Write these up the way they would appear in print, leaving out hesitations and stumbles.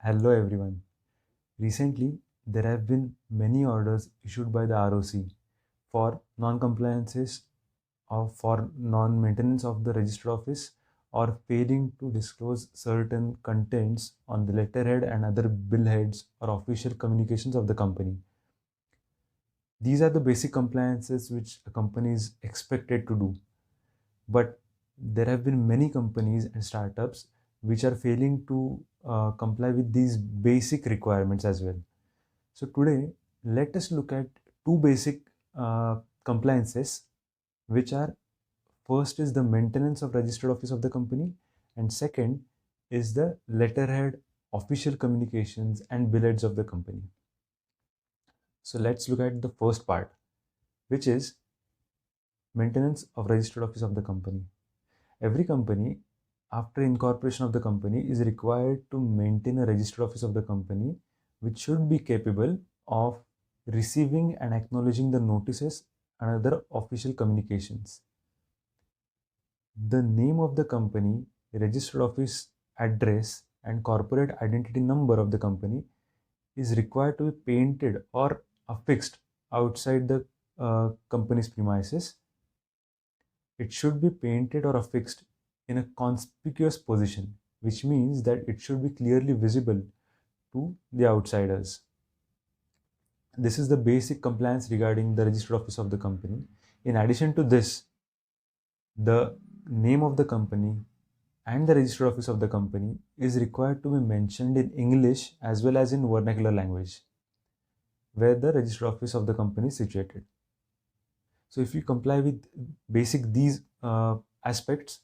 Hello everyone. Recently, there have been many orders issued by the ROC for non-compliances or for non-maintenance of the registered office or failing to disclose certain contents on the letterhead and other billheads or official communications of the company. These are the basic compliances which a company is expected to do. But there have been many companies and startups which are failing to comply with these basic requirements as well. So today, let us look at two basic compliances, which are: first is the maintenance of registered office of the company, and second is the letterhead, official communications, and billets of the company. So let's look at the first part, which is maintenance of registered office of the company. Every company, after incorporation of the company, is required to maintain a registered office of the company, which should be capable of receiving and acknowledging the notices and other official communications. The name of the company, registered office address, and corporate identity number of the company is required to be painted or affixed outside the company's premises. It should be painted or affixed in a conspicuous position, which means that it should be clearly visible to the outsiders. This is the basic compliance regarding the registered office of the company. In addition to this, the name of the company and the registered office of the company is required to be mentioned in English as well as in vernacular language where the registered office of the company is situated. So if you comply with basic these aspects,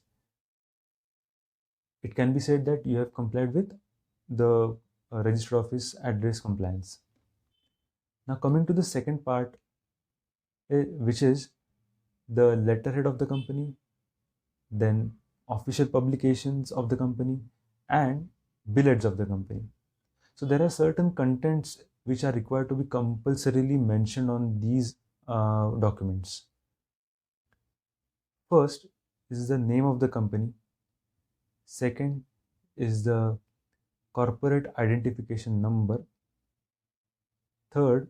it can be said that you have complied with the registered office address compliance. Now coming to the second part, which is the letterhead of the company, then official publications of the company, and billets of the company. So there are certain contents which are required to be compulsorily mentioned on these documents. First is the name of the company. Second is the corporate identification number. Third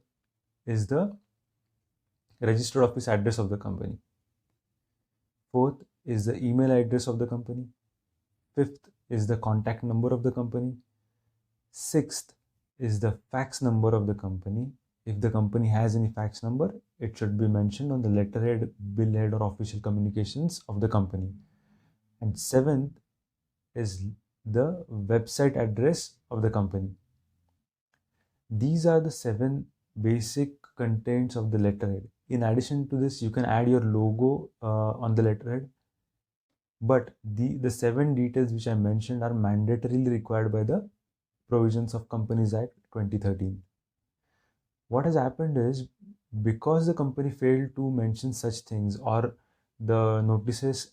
is the registered office address of the company. Fourth is the email address of the company. Fifth is the contact number of the company. Sixth is the fax number of the company. If the company has any fax number, it should be mentioned on the letterhead, billhead, or official communications of the company. And seventh is the website address of the company. These are the 7 basic contents of the letterhead. In addition to this, you can add your logo on the letterhead. But the 7 details which I mentioned are mandatorily required by the provisions of Companies Act 2013. What has happened is, because the company failed to mention such things, or the notices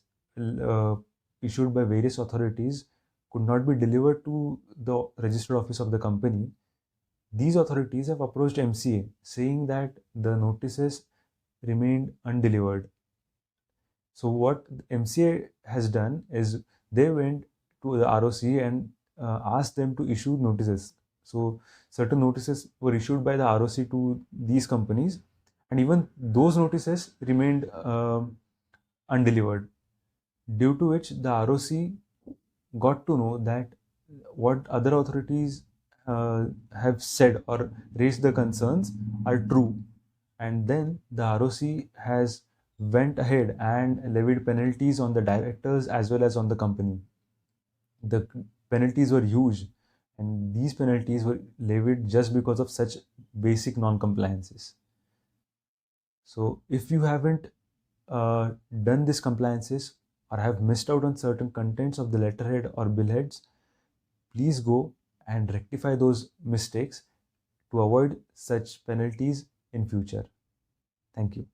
issued by various authorities could not be delivered to the registered office of the company, these authorities have approached MCA saying that the notices remained undelivered. So what MCA has done is they went to the ROC and asked them to issue notices. So certain notices were issued by the ROC to these companies, and even those notices remained undelivered, due to which the ROC got to know that what other authorities have said or raised the concerns are true, and then the ROC has went ahead and levied penalties on the directors as well as on the company. The penalties were huge, and these penalties were levied just because of such basic non-compliances. So if you haven't done these compliances or have missed out on certain contents of the letterhead or billheads, please go and rectify those mistakes to avoid such penalties in future. Thank you.